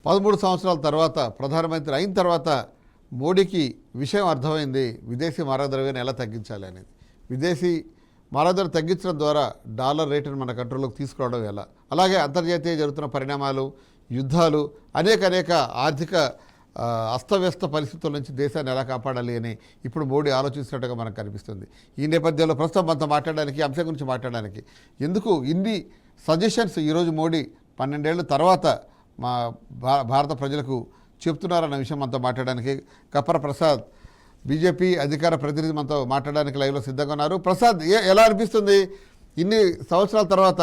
13 సంవత్సరాల తర్వాత ప్రధానమంత్రి అయిన తర్వాత మోడీకి విషయం అర్థమైంది విదేశీ మారకద్రవ్యాన్ని ఎలా తగ్గించాలి అనేది. విదేశీ మారకద్రవ్యం తగ్గించడం ద్వారా డాలర్ రేటును మన కంట్రోల్లోకి తీసుకురావడం ఎలా, అలాగే అంతర్జాతీయ జరుగుతున్న పరిణామాలు, యుద్ధాలు, అనేక ఆర్థిక అస్తవ్యస్త పరిస్థితుల నుంచి దేశాన్ని ఎలా కాపాడాలి అని ఇప్పుడు మోడీ ఆలోచిస్తున్నట్టుగా మనకు కనిపిస్తుంది. ఈ నేపథ్యంలో ప్రస్తుతం మనతో మాట్లాడడానికి, అంశం గురించి మాట్లాడడానికి, ఎందుకు ఇన్ని సజెషన్స్ ఈరోజు మోడీ 12 ఏళ్ల తర్వాత మా భారత ప్రజలకు చెప్తున్నారన్న విషయం మనతో మాట్లాడడానికి కప్పర ప్రసాద్ బీజేపీ అధికార ప్రతినిధి మనతో మాట్లాడడానికి లైవ్లో సిద్ధంగా ఉన్నారు. ప్రసాద్, ఎలా అనిపిస్తుంది ఇన్ని సంవత్సరాల తర్వాత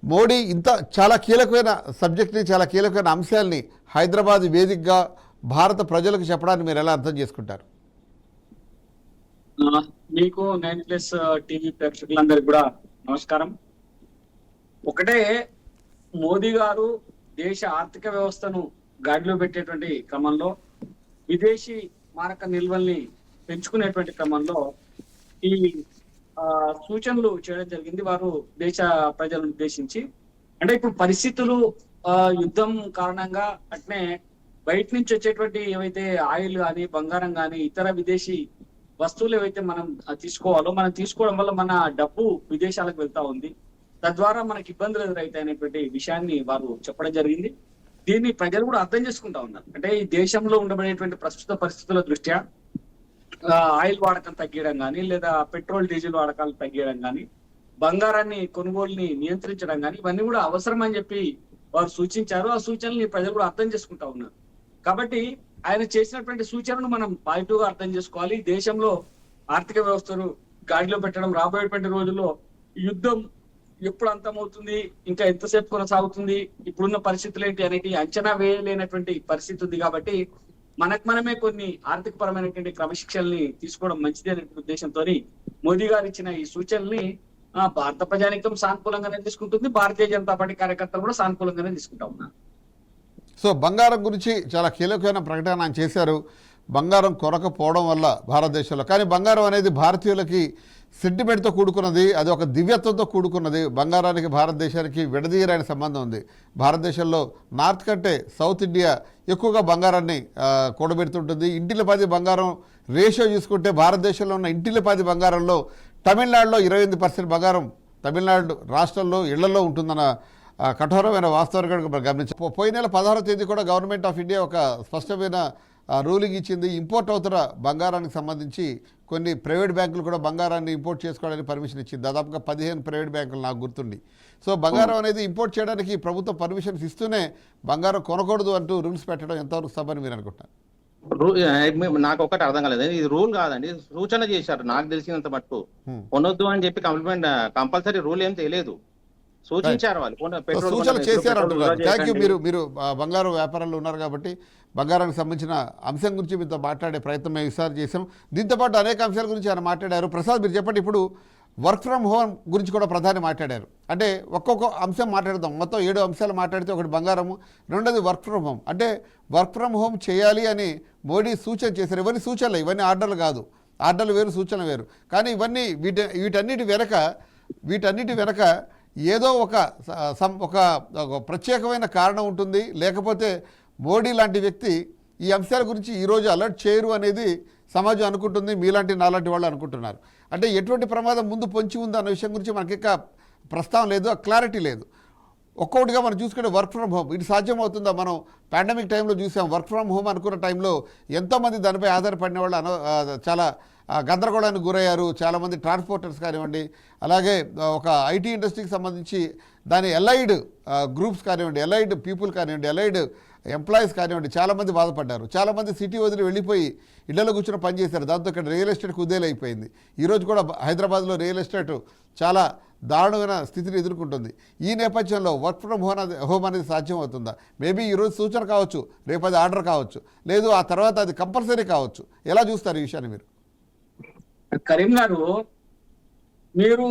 మోడీ ఇంత చాలా కీలకమైన సబ్జెక్ట్ని, చాలా కీలకమైన అంశాలని హైదరాబాద్ వేదికగా భారత ప్రజలకు చెప్పడానికి మీరు ఎలా అర్థం చేసుకుంటారు? మీకు 9+ టీవీ ప్రేక్షకులందరికీ కూడా నమస్కారం. ఒకటే, మోదీ గారు దేశ ఆర్థిక వ్యవస్థను గాడిలో పెట్టేటువంటి క్రమంలో, విదేశీ మారక నిల్వల్ని పెంచుకునేటువంటి క్రమంలో ఈ సూచనలు చేయడం జరిగింది వారు దేశ ప్రజలను ఉద్దేశించి. అంటే ఇప్పుడు పరిస్థితులు యుద్ధం కారణంగా అట్నే బయట నుంచి వచ్చేటువంటి ఏవైతే ఆయిల్ కానీ, బంగారం కానీ, ఇతర విదేశీ వస్తువులు ఏవైతే మనం తీసుకోవాలో, మనం తీసుకోవడం వల్ల మన డబ్బు విదేశాలకు వెళ్తా ఉంది, తద్వారా మనకి ఇబ్బందులు ఎదురైతాయి అనేటువంటి విషయాన్ని వారు చెప్పడం జరిగింది. దీన్ని ప్రజలు కూడా అర్థం చేసుకుంటా ఉన్నారు. అంటే ఈ దేశంలో ఉండబడేటువంటి ప్రస్తుత పరిస్థితుల దృష్ట్యా ఆయిల్ వాడకం తగ్గించడం కానీ, లేదా పెట్రోల్ డీజిల్ వాడకాలు తగ్గించడం కానీ, బంగారాన్ని కొనుగోలుని నియంత్రించడం కానీ, ఇవన్నీ కూడా అవసరం అని చెప్పి వారు సూచించారు. ఆ సూచనల్ని ప్రజలు కూడా అర్థం చేసుకుంటా ఉన్నారు. కాబట్టి ఆయన చేసినటువంటి సూచనను మనం పాజిటివ్ గా అర్థం చేసుకోవాలి. దేశంలో ఆర్థిక వ్యవస్థను గాడిలో పెట్టడం, రాబోయేటువంటి రోజుల్లో యుద్ధం ఎప్పుడు అంతమవుతుంది, ఇంకా ఎంతసేపు కొనసాగుతుంది, ఇప్పుడున్న పరిస్థితులు ఏంటి అనేది అంచనా వేయలేనటువంటి పరిస్థితి ఉంది. కాబట్టి మనమే కొన్ని ఆర్థిక పరమైనటువంటి క్రమశిక్షణని తీసుకోవడం మంచిది అనే ఉద్దేశంతో మోదీ గారు ఇచ్చిన ఈ సూచనల్ని భారత ప్రజానికం సానుకూలంగానే తీసుకుంటుంది, భారతీయ జనతా పార్టీ కార్యకర్తలు కూడా సానుకూలంగానే తీసుకుంటా ఉన్నారు. సో బంగారం గురించి చాలా కీలకమైన ప్రకటన ఆయన చేశారు. బంగారం కొరకపోవడం వల్ల భారతదేశంలో, కానీ బంగారం అనేది భారతీయులకి సెంటిమెంట్తో కూడుకున్నది, అది ఒక దివ్యత్వంతో కూడుకున్నది. బంగారానికి భారతదేశానికి విడదీయరాని సంబంధం ఉంది. భారతదేశంలో నార్త్ కంటే సౌత్ ఇండియా ఎక్కువగా బంగారాన్ని కూడబెడుతుంటుంది. ఇంటిల 10 బంగారం రేషియో చూసుకుంటే భారతదేశంలో ఉన్న ఇంటిల 10 బంగారంలో తమిళనాడులో 28% బంగారం తమిళనాడు రాష్ట్రంలో ఇళ్లలో ఉంటుందన్న కఠోరమైన వాస్తవాన్ని గమనించారు. పోయిన నెల 16వ తేదీ కూడా గవర్నమెంట్ ఆఫ్ ఇండియా ఒక స్పష్టమైన రూలింగ్ ఇచ్చింది. ఇంపోర్ట్ అవుతున్న బంగారానికి సంబంధించి కొన్ని ప్రైవేట్ బ్యాంకులు కూడా బంగారాన్ని ఇంపోర్ట్ చేసుకోవడానికి పర్మిషన్ ఇచ్చింది. దాదాపుగా 15 ప్రైవేట్ బ్యాంకులు నాకు గుర్తుండి. సో బంగారం అనేది ఇంపోర్ట్ చేయడానికి ప్రభుత్వం పర్మిషన్స్ ఇస్తూనే బంగారం కొనకూడదు అంటూ రూల్స్ పెట్టడం ఎంతవరకు సభని మీరు అనుకుంటున్నారు? నాకు ఒకటి అర్థం కాలేదు. ఇది రూల్ కాదండి, సూచన చేశారు. నాకు తెలిసినంత మట్టు కొనొద్దు అని చెప్పి కంపల్సరీ రూల్ ఏం తెలియదు, సూచించారు వాళ్ళు. సూచనలు చేశారు అంటున్నారు. Thank you. మీరు బంగారం వ్యాపారంలో ఉన్నారు కాబట్టి బంగారానికి సంబంధించిన అంశం గురించి మీతో మాట్లాడే ప్రయత్నం మేము ఈసారి చేసాం. దీంతోపాటు అనేక అంశాల గురించి ఆయన మాట్లాడారు. ప్రసాద్, మీరు చెప్పండి, ఇప్పుడు వర్క్ ఫ్రమ్ హోమ్ గురించి కూడా ప్రధాని మాట్లాడారు. అంటే ఒక్కొక్క అంశం మాట్లాడదాం. మొత్తం 7 అంశాలు మాట్లాడితే, ఒకటి బంగారము, రెండోది వర్క్ ఫ్రమ్ హోమ్. అంటే వర్క్ ఫ్రమ్ హోమ్ చేయాలి అని మోడీ సూచన చేశారు. ఇవన్నీ సూచనలు, ఇవన్నీ ఆర్డర్లు కాదు. ఆర్డర్లు వేరు, సూచనలు వేరు. కానీ ఇవన్నీ వీటన్నిటి వెనక ఏదో ఒక ప్రత్యేకమైన కారణం ఉంటుంది. లేకపోతే మోడీ లాంటి వ్యక్తి ఈ అంశాల గురించి ఈరోజు అలర్ట్ చేయరు అనేది సమాజం అనుకుంటుంది, మీలాంటి నాలాంటి వాళ్ళు అనుకుంటున్నారు. అంటే ఎటువంటి ప్రమాదం ముందు పొంచి ఉంది అన్న విషయం గురించి మనకి ఇంకా ప్రస్తావన లేదు, క్లారిటీ లేదు. ఒక్కొక్కటిగా మనం చూసుకుంటే వర్క్ ఫ్రమ్ హోమ్ ఇది సాధ్యమవుతుందా? మనం పాండమిక్ టైంలో చూసాం. వర్క్ ఫ్రమ్ హోమ్ అనుకున్న టైంలో ఎంతోమంది దానిపై ఆధారపడిన వాళ్ళు చాలా గందరగోళానికి గురయ్యారు. చాలామంది ట్రాన్స్పోర్టర్స్ కానివ్వండి, అలాగే ఒక ఐటీ ఇండస్ట్రీకి సంబంధించి దాని ఎలైడ్ గ్రూప్స్ కానివ్వండి, ఎలైడ్ పీపుల్ కానివ్వండి, ఎలైడ్ ఎంప్లాయీస్ కానివ్వండి, చాలామంది బాధపడ్డారు. చాలామంది సిటీ వదిలి వెళ్ళిపోయి ఇళ్లలో కూర్చొని పనిచేశారు. దాంతో ఇక్కడ రియల్ ఎస్టేట్ కుదేలైపోయింది. ఈరోజు కూడా హైదరాబాద్లో రియల్ ఎస్టేట్ చాలా దారుణమైన స్థితిని ఎదుర్కొంటుంది. ఈ నేపథ్యంలో వర్క్ ఫ్రమ్ హోమ్ అనేది సాధ్యం అవుతుందా? మేబీ ఈరోజు సూచన కావచ్చు, రేపు అది ఆర్డర్ కావచ్చు, లేదు ఆ తర్వాత అది కంపల్సరీ కావచ్చు. ఎలా చూస్తారు ఈ విషయాన్ని మీరు? కరీం గారు, మీరు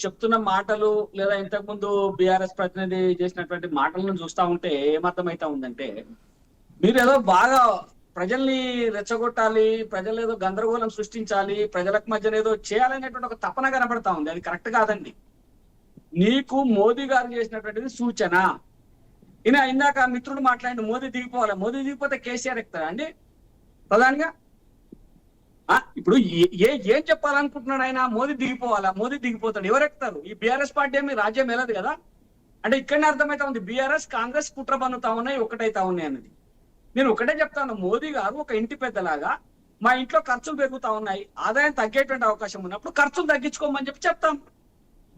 చెప్తున్న మాటలు లేదా ఇంతకుముందు బీఆర్ఎస్ ప్రతినిధి చేసినటువంటి మాటలను చూస్తా ఉంటే ఏమర్థమైతా ఉందంటే, మీరు ఏదో బాగా ప్రజల్ని రెచ్చగొట్టాలి, ప్రజలు ఏదో గందరగోళం సృష్టించాలి, ప్రజలకు మధ్యన ఏదో చేయాలనేటువంటి ఒక తపన కనబడతా ఉంది. అది కరెక్ట్ కాదండి. నీకు మోదీ గారు చేసినటువంటిది సూచన. ఈయన ఇందాక మిత్రుడు మాట్లాడిన మోదీ దిగిపోవాలి, మోదీ దిగిపోతే కేసీఆర్ ఎక్కుతారా అండి ప్రధానిగా? ఇప్పుడు ఏం చెప్పాలనుకుంటున్నాడు ఆయన? మోదీ దిగిపోవాలా, మోదీ దిగిపోతాడు, ఎవరు ఎక్కుతారు? ఈ బీఆర్ఎస్ పార్టీ ఏమి రాజ్యం వెళ్ళదు కదా. అంటే ఇక్కడనే అర్థమైతా ఉంది బీఆర్ఎస్ కాంగ్రెస్ కుట్ర పన్నుతా ఉన్నాయి, ఒకటైతా ఉన్నాయి అన్నది. నేను ఒకటే చెప్తాను, మోదీ గారు ఒక ఇంటి పెద్దలాగా మా ఇంట్లో ఖర్చులు పెరుగుతా ఉన్నాయి, ఆదాయం తగ్గేటువంటి అవకాశం ఉన్నప్పుడు ఖర్చులు తగ్గించుకోమని చెప్తాం.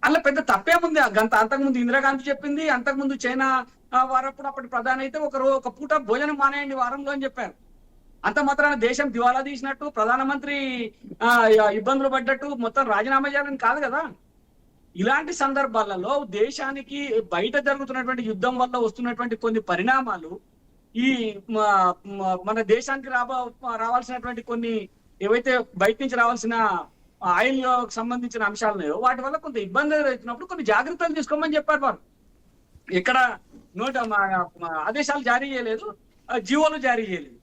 అలా పెద్ద తప్పేముంది? అంతకుముందు ఇందిరాగాంధీ చెప్పింది, అంతకుముందు చైనా వారప్పుడు అప్పటి ప్రధాని అయితే ఒక పూట భోజనం మానేయండి వారంలో అని చెప్పారు. అంత మాత్రాన దేశం దివాలా తీసినట్టు, ప్రధానమంత్రి ఇబ్బందులు పడ్డట్టు మొత్తం రాజీనామా చేయాలని కాదు కదా. ఇలాంటి సందర్భాలలో దేశానికి బయట జరుగుతున్నటువంటి యుద్ధం వల్ల వస్తున్నటువంటి కొన్ని పరిణామాలు, ఈ మన దేశానికి రావాల్సినటువంటి కొన్ని ఏవైతే బయట నుంచి రావాల్సిన ఆయిల్ సంబంధించిన అంశాలు ఉన్నాయో వాటి వల్ల కొంత ఇబ్బంది అవుతున్నప్పుడు కొన్ని జాగ్రత్తలు తీసుకోమని చెప్పారు వారు. ఇక్కడ ఆదేశాలు జారీ చేయలేదు, జీవోలు జారీ చేయలేదు.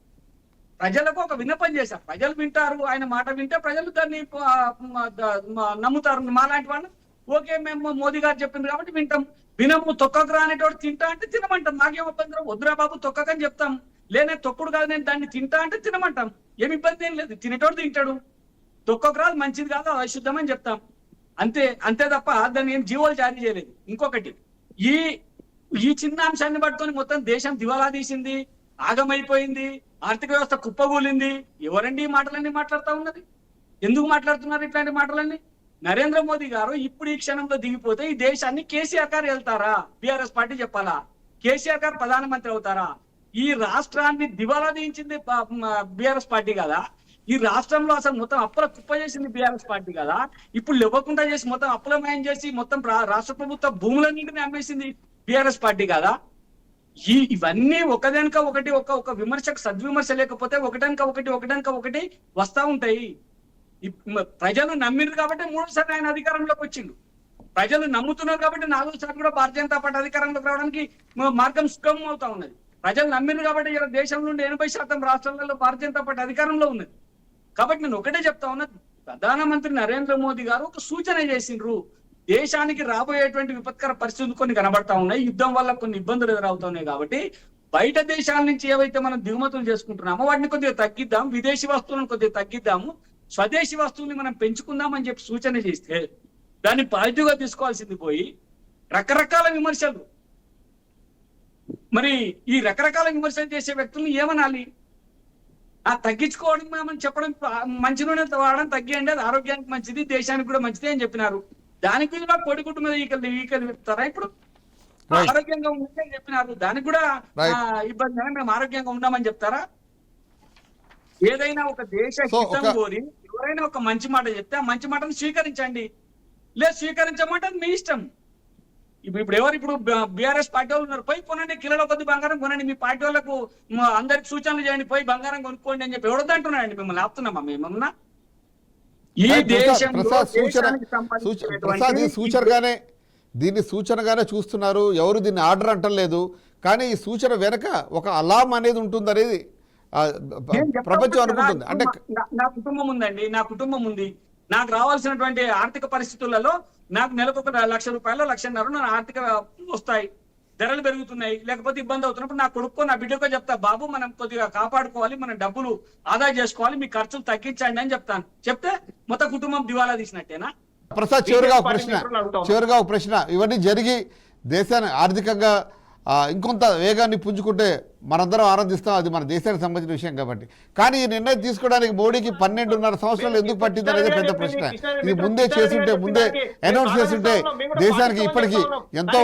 ప్రజలకు ఒక విన్నపం చేశారు, ప్రజలు వింటారు, ఆయన మాట వింటే ప్రజలు దాన్ని నమ్ముతారు. మాలాంటి వాళ్ళు ఓకే మేము మోదీ గారు చెప్పింది కాబట్టి వింటాం, వినము. తొక్కకు రానేటోడు తింటా అంటే తినమంటాం, నాకేం ఇబ్బంది? వద్దురా బాబు తొక్కకని చెప్తాం. లేనే తొక్కుడు కాదు నేను దాన్ని తింటా అంటే తినమంటాం, ఏమి ఇబ్బంది ఏం లేదు. తినేటోడు తింటాడు, తొక్కకు రాదు, మంచిది కాదు, అశుద్ధమని చెప్తాం అంతే తప్ప దాన్ని ఏం జీవోలు జారీ చేయలేదు. ఇంకొకటి, ఈ చిన్న అంశాన్ని పట్టుకొని మొత్తం దేశం దివాలా తీసింది, ఆగమైపోయింది, ఆర్థిక వ్యవస్థ కుప్పగూలింది. ఎవరండి ఈ మాటలన్నీ మాట్లాడుతూ ఉన్నది? ఎందుకు మాట్లాడుతున్నారు ఇట్లాంటి మాటలన్నీ? నరేంద్ర మోదీ గారు ఇప్పుడు ఈ క్షణంలో దిగిపోతే ఈ దేశాన్ని కేసీఆర్ గారు వెళ్తారా? బీఆర్ఎస్ పార్టీ చెప్పాలా? కేసీఆర్ గారు ప్రధానమంత్రి అవుతారా? ఈ రాష్ట్రాన్ని దివాలా తీయించింది బీఆర్ఎస్ పార్టీ కదా. ఈ రాష్ట్రంలో అసలు మొత్తం అప్పుల కుప్ప చేసింది బీఆర్ఎస్ పార్టీ కదా. ఇప్పుడు ఇవ్వకుండా చేసి మొత్తం అప్పులమయం చేసి మొత్తం రాష్ట్ర ప్రభుత్వ భూములన్నింటినీ అమ్మేసింది బీఆర్ఎస్ పార్టీ కదా. ఇవన్నీ ఒకదనక ఒకటి ఒక విమర్శకు సద్విమర్శ లేకపోతే ఒకటనక ఒకటి వస్తా ఉంటాయి. ప్రజలు నమ్మిరు కాబట్టి 3 సార్లు ఆయన అధికారంలోకి వచ్చిండు. ప్రజలు నమ్ముతున్నారు కాబట్టి 4వ సార్లు కూడా భారతీయ జనతా పార్టీ అధికారంలోకి రావడానికి మార్గం సుగమం అవుతా ఉన్నది. ప్రజలు నమ్మిరు కాబట్టి ఇలా దేశం నుండి 80% రాష్ట్రాలలో భారతీయ జనతా పార్టీ అధికారంలో ఉన్నది. కాబట్టి నేను ఒకటే చెప్తా ఉన్నా, ప్రధానమంత్రి నరేంద్ర మోదీ గారు ఒక సూచన చేసిండ్రు. దేశానికి రాబోయేటువంటి విపత్కర పరిస్థితులు కొన్ని కనబడతా ఉన్నాయి, యుద్ధం వల్ల కొన్ని ఇబ్బందులు ఎదురవుతున్నాయి. కాబట్టి బయట దేశాల నుంచి ఏవైతే మనం దిగుమతులు చేసుకుంటున్నామో వాటిని కొద్దిగా తగ్గిద్దాం, విదేశీ వస్తువులను కొద్దిగా తగ్గిద్దాము, స్వదేశీ వస్తువుల్ని మనం పెంచుకుందాం అని చెప్పి సూచన చేస్తే దాన్ని పాజిటివ్గా తీసుకోవాల్సింది పోయి రకరకాల విమర్శలు. మరి ఈ రకరకాల విమర్శలు చేసే వ్యక్తులను ఏమనాలి? తగ్గించుకోవడం మనం చెప్పడం, మంచి నూనె వాడడం తగ్గియండి, అది ఆరోగ్యానికి మంచిది, దేశానికి కూడా మంచిది అని చెప్పినారు. దానికి కూడా పొడిగుట్టు మీద ఈకలు చెప్తారా? ఇప్పుడు ఆరోగ్యంగా ఉందని చెప్పినారు, దానికి కూడా ఇబ్బంది, మేము ఆరోగ్యంగా ఉన్నామని చెప్తారా? ఏదైనా ఒక దేశ హితం కోరి ఎవరైనా ఒక మంచి మాట చెప్తే ఆ మంచి మాటను స్వీకరించండి, లేదు స్వీకరించమంటే మీ ఇష్టం. ఇప్పుడు ఇప్పుడు బీఆర్ఎస్ పార్టీ వాళ్ళు ఉన్నారు, పోయి కొనండి, కిలోల కొద్ది బంగారం కొనండి, మీ పార్టీ వాళ్ళకు అందరికి సూచనలు చేయండి, పోయి బంగారం కొనుక్కోండి అని చెప్పి ఎవడదంటున్నాడండి? మిమ్మల్ని ఆపుతున్నామా మేమన్నా? ఈ దేశం సూచనగానే దీన్ని సూచనగానే చూస్తున్నారు, ఎవరు దీన్ని ఆర్డర్ అంటలేదు. కానీ ఈ సూచన వెనక ఒక అలాం అనేది ఉంటుంది అనేది ప్రపంచం అనుకుంటుంది. అంటే నా కుటుంబం ఉందండి, నా కుటుంబం ఉంది, నాకు రావాల్సినటువంటి ఆర్థిక పరిస్థితులలో నాకు నెలకు ₹1,00,000 1,50,000 నా ఆర్థిక వస్తాయి, ధరలు పెరుగుతున్నాయి, లేకపోతే ఇబ్బంది అవుతున్నప్పుడు నా కొడుకో నా బిడ్డకో చెప్తా, బాబు మనం కొద్దిగా కాపాడుకోవాలి, మనం డబ్బులు ఆదా చేసుకోవాలి, మీ ఖర్చులు తగ్గించండి అని చెప్తాను. చెప్తే మొత్తం కుటుంబం దివాలా తీసినట్టేనా? ప్రసాద్, చివరిగా ఒక ప్రశ్న, ఇవన్నీ జరిగి దేశాన్ని ఆర్థికంగా ఇంకొంత వేగాన్ని పుంజుకుంటే మనందరం ఆనందిస్తాం, అది మన దేశానికి సంబంధించిన విషయం కాబట్టి. కానీ ఈ నిర్ణయం తీసుకోవడానికి మోడీకి 12.5 సంవత్సరాలు ఎందుకు పట్టింది అనేది పెద్ద ప్రశ్న. ఇది ముందే చేస్తుంటే, ముందే అనౌన్స్ చేస్తుంటే దేశానికి ఇప్పటికీ ఎంతో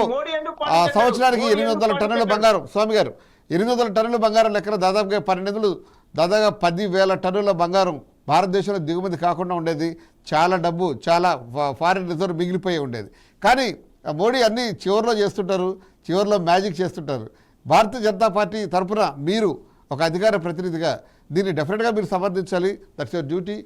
సంవత్సరానికి 800 టన్నుల బంగారం, స్వామి గారు 800 టన్నుల బంగారం లెక్కన దాదాపుగా 10,000 టన్నుల బంగారం భారతదేశంలో దిగుమతి కాకుండా ఉండేది. చాలా డబ్బు, చాలా ఫారిన్ రిజర్వ్ మిగిలిపోయి ఉండేది. కానీ మోడీ అన్ని చివరిలో చేస్తుంటారు, చివరిలో మ్యాజిక్ చేస్తుంటారు. భారతీయ జనతా పార్టీ తరఫున మీరు ఒక అధికార ప్రతినిధిగా దీన్ని డెఫినెట్గా మీరు సమర్థించాలి. That's your duty.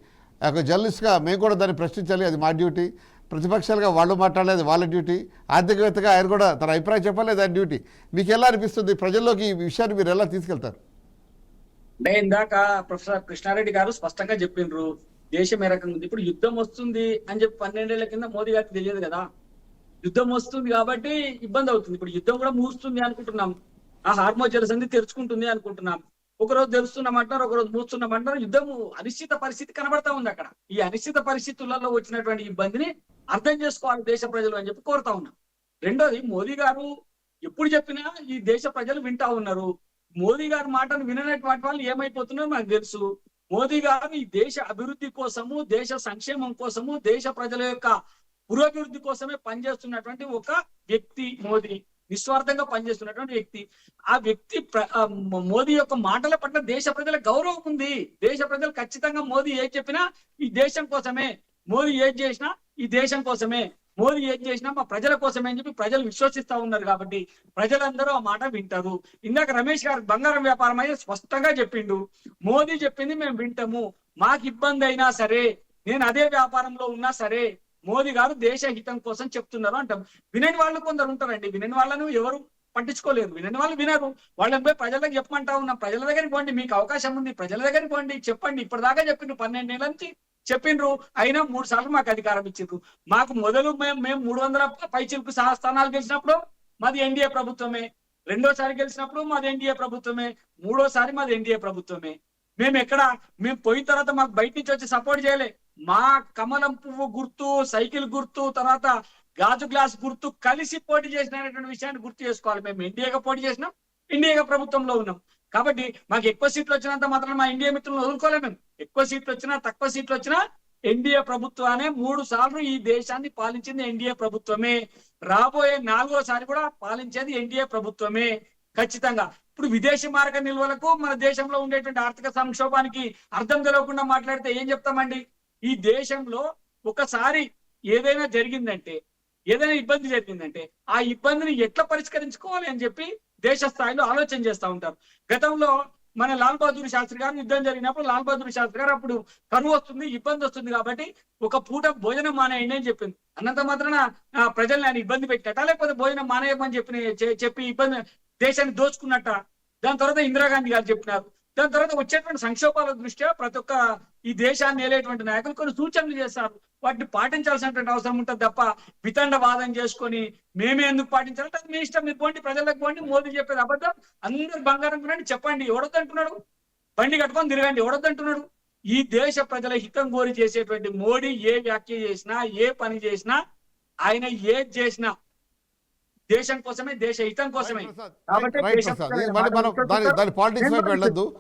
ఒక జర్నలిస్ట్గా మేము కూడా దాన్ని ప్రశ్నించాలి, అది మా డ్యూటీ. ప్రతిపక్షాలుగా వాళ్ళు మాట్లాడలేదు, వాళ్ళ డ్యూటీ. ఆర్థికవేత్తగా ఆయన కూడా తన అభిప్రాయం చెప్పాలి, దాని డ్యూటీ. మీకు ఎలా అనిపిస్తుంది? ప్రజల్లోకి ఈ విషయాన్ని మీరు ఎలా తీసుకెళ్తారు? అంటే ఇందాక ప్రొఫెసర్ కృష్ణారెడ్డి గారు స్పష్టంగా చెప్పిండ్రు, దేశం ఏ రకంగా ఉంది. ఇప్పుడు యుద్ధం వస్తుంది అని చెప్పి 12 ఏళ్ల కింద మోదీ గారికి తెలియదు కదా. యుద్ధం వస్తుంది కాబట్టి ఇబ్బంది అవుతుంది. ఇప్పుడు యుద్ధం కూడా ముగుస్తుంది అనుకుంటున్నాం. ఆ హార్మోన్ జలసంధి తెరుచుకుంటుంది అనుకుంటున్నాం. ఒకరోజు తెలుస్తున్నామంటారు, ఒకరోజు మూస్తున్నామంటారు. యుద్ధము అనిశ్చిత పరిస్థితి కనబడతా ఉంది అక్కడ. ఈ అనిశ్చిత పరిస్థితులలో వచ్చినటువంటి ఇబ్బందిని అర్థం చేసుకోవాలి దేశ ప్రజలు అని చెప్పి కోరుతా ఉన్నాం. రెండోది, మోదీ గారు ఎప్పుడు చెప్పినా ఈ దేశ ప్రజలు వింటా ఉన్నారు. మోదీ గారి మాటను విననటువంటి వాళ్ళు ఏమైపోతున్నారో నాకు తెలుసు. మోదీ గారు ఈ దేశ అభివృద్ధి కోసము, దేశ సంక్షేమం కోసము, దేశ ప్రజల యొక్క పురోభివృద్ధి కోసమే పనిచేస్తున్నటువంటి ఒక వ్యక్తి మోదీ. నిస్వార్థంగా పనిచేస్తున్నటువంటి వ్యక్తి. ఆ వ్యక్తి మోదీ యొక్క మాటల పట్ల దేశ ప్రజల గౌరవం ఉంది. దేశ ప్రజలు ఖచ్చితంగా మోదీ ఏది చెప్పినా ఈ దేశం కోసమే, మోదీ ఏది చేసినా ఈ దేశం కోసమే, మోదీ ఏది చేసినా మా ప్రజల కోసమే అని చెప్పి ప్రజలు విశ్వసిస్తా ఉన్నారు. కాబట్టి ప్రజలందరూ ఆ మాట వింటారు. ఇందాక రమేష్ గారు బంగారం వ్యాపారం అయితే స్పష్టంగా చెప్పిండు. మోదీ చెప్పింది మేము వింటాము, మాకు ఇబ్బంది అయినా సరే, నేను అదే వ్యాపారంలో ఉన్నా సరే మోదీ గారు దేశ హితం కోసం చెప్తున్నారు అంటాం. వినని వాళ్ళు కొందరు ఉంటారండి. వినని వాళ్ళను ఎవరు పట్టించుకోలేరు. వినని వాళ్ళు వినరు. వాళ్ళని పోయి ప్రజలకు చెప్పమంటా ఉన్నాం. ప్రజల దగ్గరికి పోండి, మీకు అవకాశం ఉంది, ప్రజల దగ్గరికి పోండి, చెప్పండి. ఇప్పటిదాకా చెప్పిండ్రు, 12 ఏళ్ళ నుంచి చెప్పిండ్రు. అయినా 3 సార్లు మాకు అధికారం ఇచ్చిండ్రు. మాకు మొదలు మేము 300 పైచిలకు స్థానాలు గెలిచినప్పుడు మాది ఎన్డీఏ ప్రభుత్వమే. రెండోసారి గెలిచినప్పుడు మాది ఎన్డీఏ ప్రభుత్వమే. మూడోసారి మాది ఎన్డీఏ ప్రభుత్వమే. మేము పోయిన తర్వాత మాకు బయట నుంచి వచ్చి సపోర్ట్ చేయలే. మా కమలం పువ్వు గుర్తు, సైకిల్ గుర్తు, తర్వాత గాజు గ్లాస్ గుర్తు కలిసి పోటీ చేసినటువంటి విషయాన్ని గుర్తు చేసుకోవాలి. మేము ఎన్డీఏగా పోటీ చేసినాం, ఎన్డీఏగా ప్రభుత్వంలో ఉన్నాం. కాబట్టి మాకు ఎక్కువ సీట్లు వచ్చినంత మాత్రం మా ఎన్డీఏ మిత్రులను వదులుకోలేము. మేము ఎక్కువ సీట్లు వచ్చినా తక్కువ సీట్లు వచ్చినా ఎన్డీఏ ప్రభుత్వానే 3 సార్లు ఈ దేశాన్ని పాలించింది ఎన్డీఏ ప్రభుత్వమే. రాబోయే 4వ సారి కూడా పాలించేది ఎన్డీఏ ప్రభుత్వమే ఖచ్చితంగా. ఇప్పుడు విదేశీ మారక నిల్వలకు, మన దేశంలో ఉండేటువంటి ఆర్థిక సంక్షోభానికి అర్థం తెలవకుండా మాట్లాడితే ఏం చెప్తామండి? ఈ దేశంలో ఒకసారి ఏదైనా జరిగిందంటే, ఏదైనా ఇబ్బంది జరిగిందంటే ఆ ఇబ్బందిని ఎట్లా పరిష్కరించుకోవాలి అని చెప్పి దేశ స్థాయిలో ఆలోచన చేస్తూ ఉంటారు. గతంలో మన లాల్ బహదూర్ శాస్త్రి గారు యుద్ధం జరిగినప్పుడు లాల్ బహదూర్ శాస్త్రి గారు అప్పుడు కరువు వస్తుంది, ఇబ్బంది వస్తుంది కాబట్టి ఒక పూట భోజనం మానేయండి అని చెప్పింది. అన్నంత మాత్రాన ప్రజల్ని ఆయన ఇబ్బంది పెట్టట, లేకపోతే భోజనం మానేయమని చెప్పి ఇబ్బంది దేశాన్ని దోచుకున్నట్ట. దాని తర్వాత ఇందిరాగాంధీ గారు చెప్పినారు. దాని తర్వాత వచ్చేటువంటి సంక్షోభాల దృష్ట్యా ప్రతి ఒక్క ఈ దేశాన్ని ఏలేటువంటి నాయకులు కొన్ని సూచనలు చేస్తారు. వాటిని పాటించాల్సినటువంటి అవసరం ఉంటుంది తప్ప వితండ వాదం చేసుకొని మేమే ఎందుకు పాటించాలంటే అది మీ ఇష్టం. మీరు పోండి, ప్రజలకు పోండి. మోదీ చెప్పేది అబద్ధం, అందరు బంగారం కొనండి చెప్పండి. ఎవడొద్దంటున్నాడు? బండి కట్టుకొని తిరగండి, ఎవడొద్దంటున్నాడు? ఈ దేశ ప్రజల హితం కోరి చేసేటువంటి మోడీ ఏ వ్యాఖ్య చేసినా, ఏ పని చేసినా, ఆయన ఏది చేసినా దేశం కోసమే, దేశ హితం కోసమే. కాబట్టి దాని పాలిటిక్స్ వైపు వెళ్ళొద్దు.